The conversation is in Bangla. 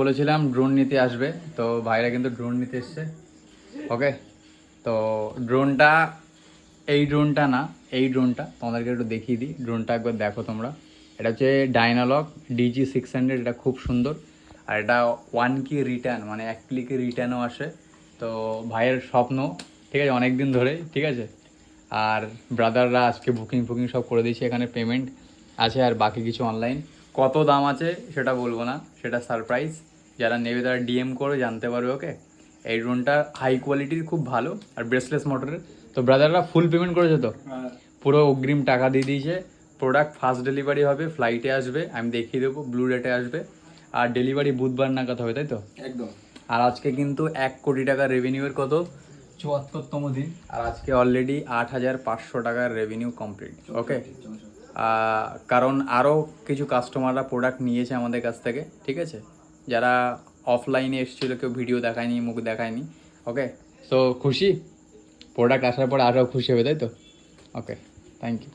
বলেছিলাম ড্রোন নিতে আসবে, তো ভাইরা কিন্তু ড্রোন নিতে এসছে। ওকে, তো ড্রোনটা এই ড্রোনটা না, এই ড্রোনটা তোমাদেরকে একটু দেখিয়ে দিই। ড্রোনটা একবার দেখো তোমরা। এটা হচ্ছে ডাইনালগ DG600। এটা খুব সুন্দর, আর এটা 1K রিটার্ন, মানে 1 ক্লিকে রিটার্নও আসে। তো ভাইয়ের স্বপ্ন, ঠিক আছে, অনেক দিন ধরে, ঠিক আছে। আর ব্রাদাররা আজকে বুকিং সব করে দিয়েছে, এখানে পেমেন্ট আছে, আর বাকি কিছু অনলাইন। কত দাম আছে সেটা বলবো না, সেটা সারপ্রাইজ। যারা নেবে তারা DM করে জানতে পারবে। ওকে, এই ড্রোনটা হাই কোয়ালিটির, খুব ভালো, আর ব্রেসলেস মোটরের। তো ব্রাদাররা ফুল পেমেন্ট করেছে তো, পুরো অগ্রিম টাকা দিয়ে দিয়েছে। প্রোডাক্ট ফার্স্ট ডেলিভারি হবে, ফ্লাইটে আসবে, আমি দেখিয়ে দেবো, ব্লু রেটে আসবে। আর ডেলিভারি বুধবার নাগাদ হবে, তাই তো? একদম। আর আজকে কিন্তু 1 কোটি টাকা রেভিনিউয়ের কত 74তম দিন, আর আজকে অলরেডি 8,500 টাকার রেভিনিউ কমপ্লিট। ওকে, কারণ আরও কিছু কাস্টমাররা প্রোডাক্ট নিয়েছে আমাদের কাছ থেকে, ঠিক আছে, যারা অফলাইনে এসেছিলো, কেউ ভিডিও দেখায়নি, মুখ দেখায়নি। ওকে, সো খুশি, প্রোডাক্ট আসার পর আরও খুশি হবে, তাই তো? ওকে, থ্যাংক ইউ।